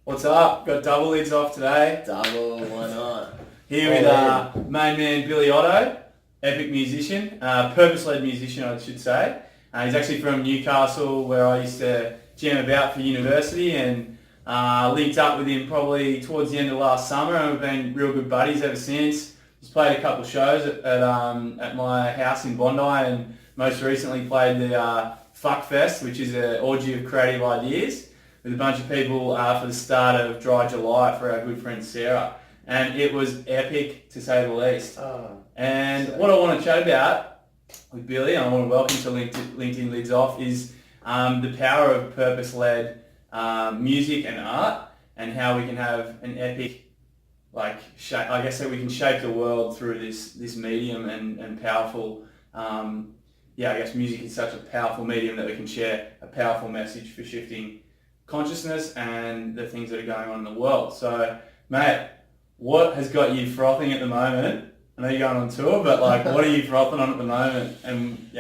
What's up? Got double lids off today. Double, why not? Here with main man Billy Otto, epic musician, purpose-led musician I should say. He's actually from Newcastle where I used to jam about for university and linked up with him probably towards the end of last summer and we've been real good buddies ever since. He's played a couple of shows at my house in Bondi and most recently played the Fuck Fest, which is an orgy of creative ideas with a bunch of people for the start of Dry July for our good friend Sarah. And it was epic, to say the least. And what I want to chat about with Billy, and I want to welcome to LinkedIn LidsOff, is the power of purpose-led music and art and how we can have an epic, I guess that we can shape the world through this medium and powerful, I guess music is such a powerful medium that we can share a powerful message for shifting consciousness and the things that are going on in the world. So, mate, what has got you frothing at the moment? I know you're going on tour, but what are you frothing on at the moment? And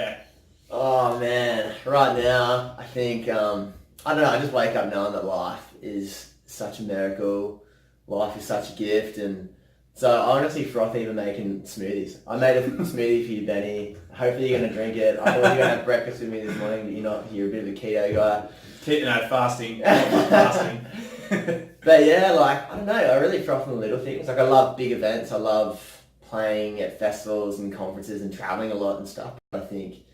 Oh man, right now I think I don't know. I just wake up knowing that life is such a miracle, life is such a gift, and so I honestly froth even making smoothies. I made a smoothie for you, Benny. Hopefully you're gonna drink it. I thought you were gonna have breakfast with me this morning, but you're not. You're a bit of a keto guy. Fasting. Fasting. But yeah, I don't know, I really froth on the little things. I love big events, I love playing at festivals and conferences and traveling a lot and stuff. I think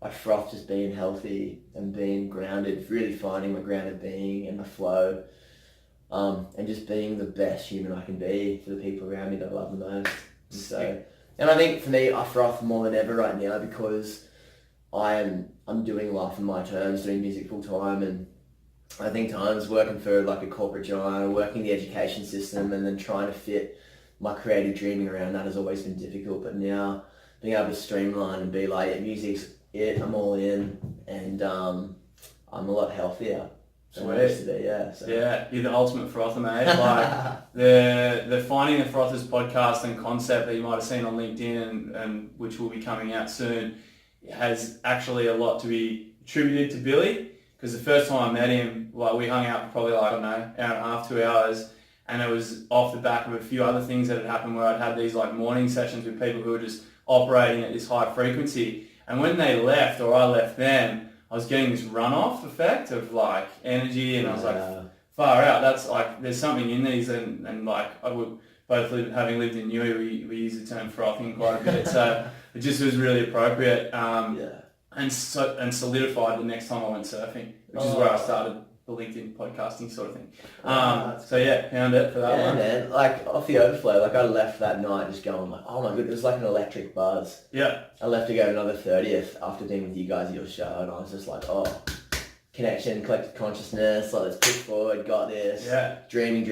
I froth just being healthy and being grounded, really finding my grounded being and my flow, and just being the best human I can be for the people around me that I love the most. And I think for me, I froth more than ever right now because I'm doing life on my terms, doing music full time, and I think times working for a corporate giant, working the education system, and then trying to fit my creative dreaming around that has always been difficult. But now being able to streamline and be music's it, I'm all in, and I'm a lot healthier than I used to be. Yeah, you're the ultimate frother, mate. The Finding the Frothers podcast and concept that you might have seen on LinkedIn and which will be coming out soon has actually a lot to be attributed to Billy. Because the first time I met him, we hung out for probably hour and a half, 2 hours, and it was off the back of a few other things that had happened where I'd had these morning sessions with people who were just operating at this high frequency. And when they left, or I left them, I was getting this runoff effect of energy, and I was far out. That's there's something in these, and I would having lived in Newey, we use the term frothing quite a bit, so it just was really appropriate. And solidified the next time I went surfing, which is where I started the LinkedIn podcasting sort of thing. Found it for that one. Man, off the overflow, I left that night just going oh my goodness, it was like an electric buzz. Yeah. I left to go to another 30th after being with you guys at your show, and I was just connection, collective consciousness, let's push forward, got this. Yeah. Dreaming.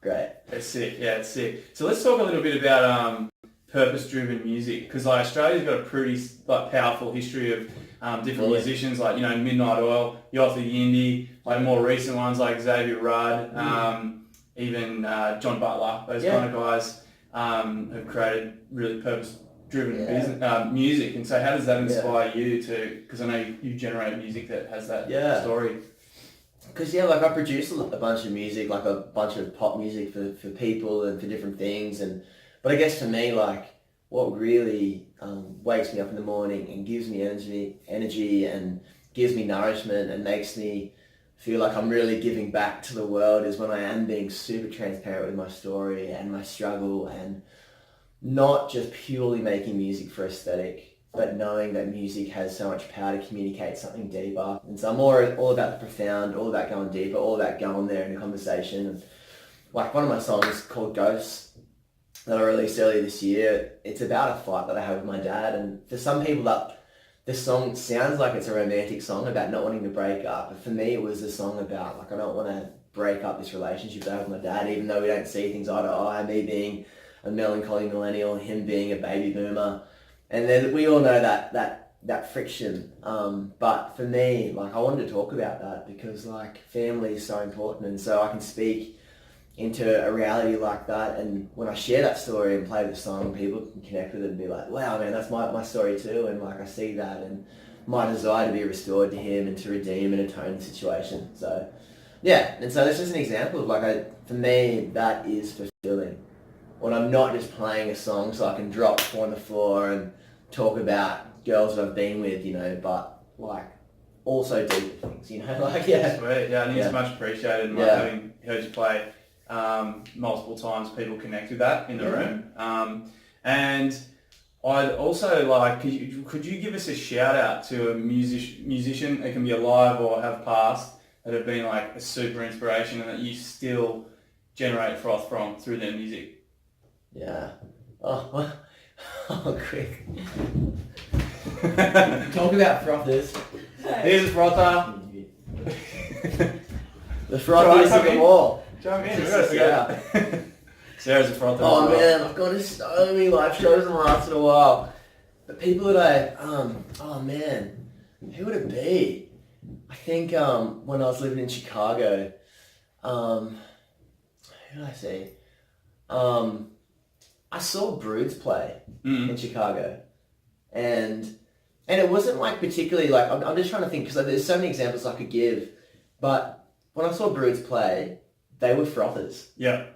Great. It's sick. Yeah, it's sick. So let's talk a little bit about purpose-driven music, because Australia's got a pretty powerful history of different musicians, Midnight Oil, Yothu Yindi, more recent ones like Xavier Rudd, even John Butler. Those kind of guys have created really purpose-driven music. And so how does that inspire you to, because I know you generate music that has that story. Because I produce a bunch of music, a bunch of pop music for people and for different things, but I guess for me, what really wakes me up in the morning and gives me energy and gives me nourishment and makes me feel like I'm really giving back to the world is when I am being super transparent with my story and my struggle, and not just purely making music for aesthetic, but knowing that music has so much power to communicate something deeper. And so I'm all about the profound, all about going deeper, all about going there in a conversation. And one of my songs called Ghosts that I released earlier this year, it's about a fight that I had with my dad. And for some people this song sounds like it's a romantic song about not wanting to break up. But for me, it was a song about I don't want to break up this relationship that I have with my dad, even though we don't see things eye to eye, me being a melancholy millennial, him being a baby boomer. And then we all know that friction. But for me, I wanted to talk about that because family is so important, and so I can speak into a reality like that, and when I share that story and play the song, people can connect with it and be like, wow man, that's my story too, and I see that, and my desire to be restored to him and to redeem and atone the situation. So Yeah, and so that's just an example of like, for me, that is fulfilling. When I'm not just playing a song so I can drop on the floor and talk about girls that I've been with, you know, but like also deeper things, you know, like yeah. Sweet, yeah, I think it's much appreciated. And like, having heard you play multiple times, people connect with that in the room. And I'd also like, could you give us a shout out to a musician? It can be alive or have passed, that have been like a super inspiration and that you still generate froth from through their music. Yeah. Oh, quick. Talk about frothers. Here's a frother. The frothiest of them all. Jump in. Sarah's a frother. Oh man, I've gone to so many live shows in the last little while. The people that oh man, who would it be? I think when I was living in Chicago, who did I see? I saw Broods play in Chicago, and it wasn't like particularly like, I'm just trying to think, because there's so many examples I could give, but when I saw Broods play, they were frothers. Yeah.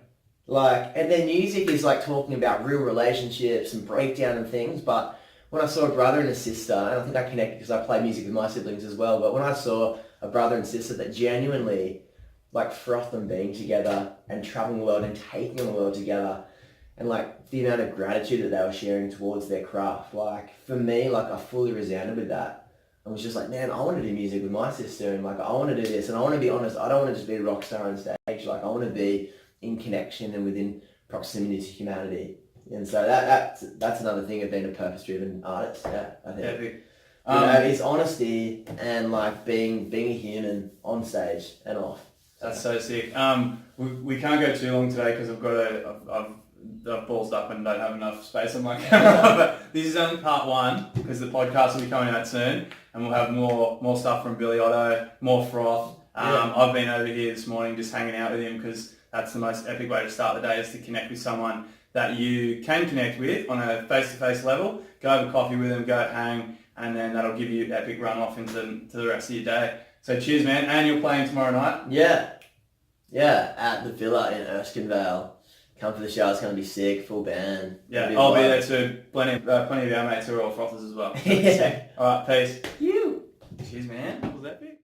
Like, and their music is like talking about real relationships and breakdown and things, but when I saw a brother and a sister, and I think I connected because I play music with my siblings as well, but when I saw a brother and sister that genuinely like froth and being together and traveling the world and taking on the world together, and like the amount of gratitude that they were sharing towards their craft, like for me, like I fully resounded with that. I was just like, man, I want to do music with my sister, and like I want to do this, and I want to be honest, I don't want to just be a rock star on stage, like I want to be in connection and within proximity to humanity. And so that's another thing of being a purpose-driven artist. Yeah, I think. Epic. You know, it's honesty and like being a human on stage and off. That's so sick. We can't go too long today because I've ballsed up and don't have enough space on my camera. But this is only part one because the podcast will be coming out soon, and we'll have more stuff from Billy Otto, more froth. I've been over here this morning just hanging out with him because that's the most epic way to start the day, is to connect with someone that you can connect with on a face-to-face level. Go have a coffee with them, go hang, and then that'll give you epic run off into the rest of your day. So cheers, man. And you're playing tomorrow night? Yeah, at the Villa in Erskinevale. Come for the show, it's going to be sick, full band. Yeah, I'll be there too. Plenty of our mates who are all frothers as well. Yeah. All right, peace. You. Cheers, man. That was epic.